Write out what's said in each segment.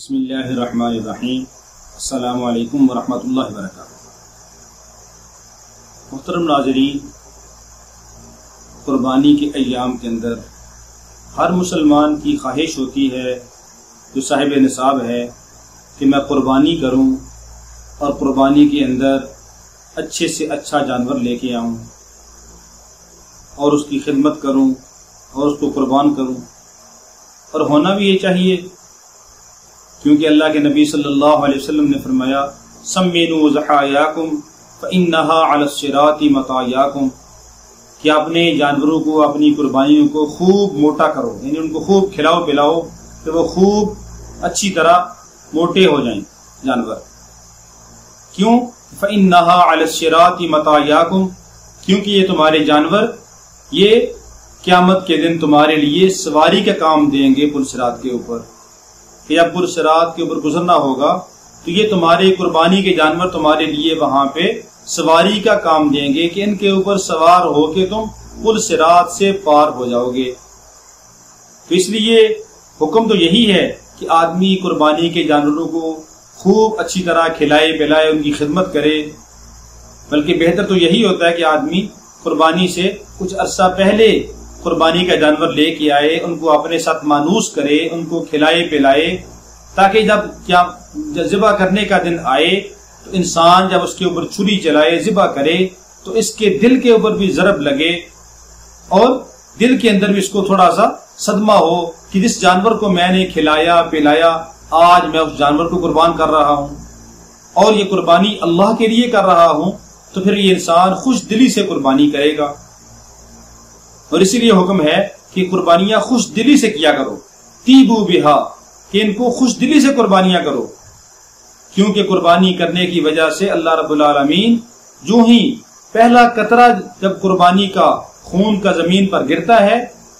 بسم اللہ الرحمن الرحیم۔ السلام علیکم ورحمۃ اللہ وبرکاتہ۔ محترم ناظرین، قربانی کے ایام کے اندر ہر مسلمان کی خواہش ہوتی ہے جو صاحب نصاب ہے کہ میں قربانی کروں اور قربانی کے اندر اچھے سے اچھا جانور لے کے آؤں اور اس کی خدمت کروں اور اس کو قربان کروں، اور ہونا بھی یہ چاہیے کیونکہ اللہ کے نبی صلی اللہ علیہ وسلم نے فرمایا سمینوا ضحایاکم فإنها علی الصراط مطایاکم، کہ اپنے جانوروں کو، اپنی قربانیوں کو خوب موٹا کرو، یعنی ان کو خوب کھلاؤ پلاؤ کہ وہ خوب اچھی طرح موٹے ہو جائیں جانور۔ کیوں؟ فإنها علی الصراط مطایاکم، کیونکہ یہ تمہارے جانور یہ قیامت کے دن تمہارے لیے سواری کا کام دیں گے پل صراط کے اوپر، کہ جب پل صراط کے اوپر گزرنا ہوگا تو یہ تمہارے قربانی کے جانور تمہارے لیے وہاں پہ سواری کا کام دیں گے کہ ان کے اوپر سوار ہو کے تم پل صراط سے پار ہو جاؤ گے۔ تو اس لیے حکم تو یہی ہے کہ آدمی قربانی کے جانوروں کو خوب اچھی طرح کھلائے پلائے، ان کی خدمت کرے، بلکہ بہتر تو یہی ہوتا ہے کہ آدمی قربانی سے کچھ عرصہ پہلے قربانی کا جانور لے کے آئے، ان کو اپنے ساتھ مانوس کرے، ان کو کھلائے پلائے، تاکہ جب ذبح کرنے کا دن آئے تو انسان جب اس کے اوپر چھری چلائے، ذبح کرے، تو اس کے دل کے اوپر بھی ضرب لگے اور دل کے اندر بھی اس کو تھوڑا سا صدمہ ہو کہ جس جانور کو میں نے کھلایا پلایا، آج میں اس جانور کو قربان کر رہا ہوں اور یہ قربانی اللہ کے لیے کر رہا ہوں، تو پھر یہ انسان خوش دلی سے قربانی کرے گا۔ اور اسی لیے حکم ہے کہ قربانیاں خوش دلی سے کیا کرو، تیبو بہا، کہ ان کو خوش دلی سے قربانیاں کرو، کیونکہ قربانی کرنے کی وجہ سے اللہ رب العالمین جو ہی پہلا قطرہ جب قربانی کا خون کا زمین پر گرتا ہے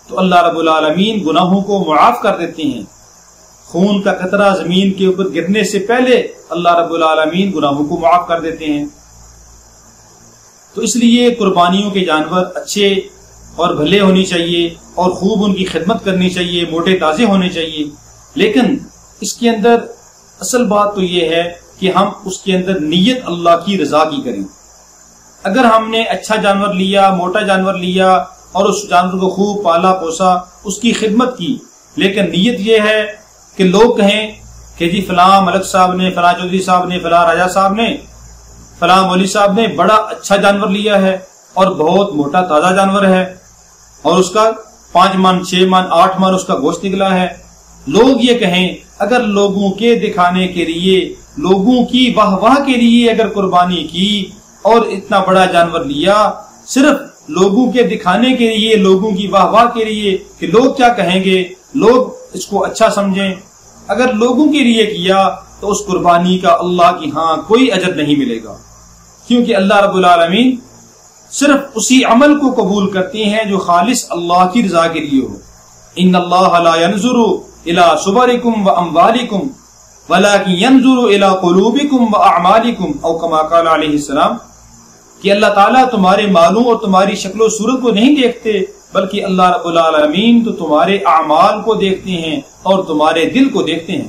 تو اللہ رب العالمین گناہوں کو معاف کر دیتے ہیں۔ خون کا قطرہ زمین کے اوپر گرنے سے پہلے اللہ رب العالمین گناہوں کو معاف کر دیتے ہیں۔ تو اس لیے قربانیوں کے جانور اچھے اور بھلے ہونی چاہیے اور خوب ان کی خدمت کرنی چاہیے، موٹے تازے ہونے چاہیے، لیکن اس کے اندر اصل بات تو یہ ہے کہ ہم اس کے اندر نیت اللہ کی رضا کی کریں۔ اگر ہم نے اچھا جانور لیا، موٹا جانور لیا اور اس جانور کو خوب پالا پوسا، اس کی خدمت کی، لیکن نیت یہ ہے کہ لوگ کہیں کہ جی فلاں ملک صاحب نے، فلاں چودھری صاحب نے، فلاں راجہ صاحب نے، فلاں مولوی صاحب نے بڑا اچھا جانور لیا ہے اور بہت موٹا تازہ جانور ہے اور اس کا 5 من 6 من 8 من اس کا گوشت نکلا ہے۔ لوگ یہ کہیں، اگر لوگوں کے دکھانے کے لیے، لوگوں کی واہ واہ کے لیے اگر قربانی کی اور اتنا بڑا جانور لیا، صرف لوگوں کے دکھانے کے لیے، لوگوں کی واہ واہ کے لیے کہ لوگ کیا کہیں گے، لوگ اس کو اچھا سمجھیں، اگر لوگوں کے لیے کیا تو اس قربانی کا اللہ کی ہاں کوئی اجر نہیں ملے گا، کیونکہ اللہ رب العالمین صرف اسی عمل کو قبول کرتے ہیں جو خالص اللہ کی رضا کے لیے ہو۔ ان اللہ لا ينظر الى صورکم واموالکم ولکن ينظر الى قلوبکم واعمالکم، او کما قال علیہ السلام، کہ اللہ تعالیٰ تمہارے مالوں اور تمہاری شکل و صورت کو نہیں دیکھتے، بلکہ اللہ رب العالمین تو تمہارے اعمال کو دیکھتے ہیں اور تمہارے دل کو دیکھتے ہیں۔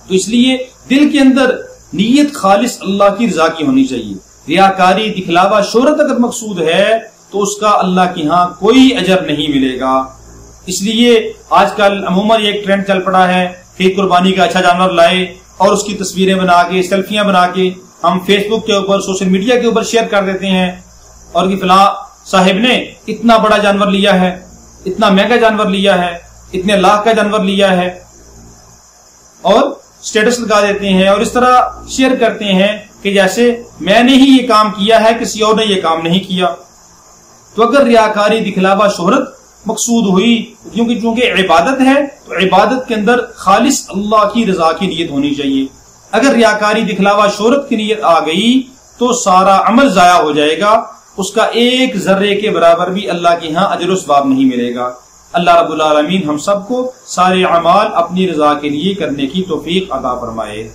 تو اس لیے دل کے اندر نیت خالص اللہ کی رضا کی ہونی چاہیے۔ ریاکاری، دکھلاوا، شہرت اگر مقصود ہے تو اس کا اللہ کی ہاں کوئی اجر نہیں ملے گا۔ اس لیے آج کل عموماً ایک ٹرینڈ چل پڑا ہے کہ قربانی کا اچھا جانور لائے اور اس کی تصویریں بنا کے، سیلفیاں بنا کے ہم فیس بک کے اوپر، سوشل میڈیا کے اوپر شیئر کر دیتے ہیں، اور کہ فلاں صاحب نے اتنا بڑا جانور لیا ہے، اتنا مہنگا جانور لیا ہے، اتنے لاکھ کا جانور لیا ہے، اور اسٹیٹس لگا دیتے ہیں اور اس طرح شیئر کرتے ہیں کہ جیسے میں نے ہی یہ کام کیا ہے، کسی اور نے یہ کام نہیں کیا۔ تو اگر ریاکاری، دکھلاوا، شہرت مقصود ہوئی، چونکہ عبادت ہے تو عبادت کے اندر خالص اللہ کی رضا کی نیت ہونی چاہیے۔ اگر ریاکاری، دکھلاوا، شہرت کی نیت آ گئی تو سارا عمل ضائع ہو جائے گا، اس کا ایک ذرے کے برابر بھی اللہ کے ہاں اجر و ثواب نہیں ملے گا۔ اللہ رب العالمین ہم سب کو سارے اعمال اپنی رضا کے لیے کرنے کی توفیق عطا فرمائے۔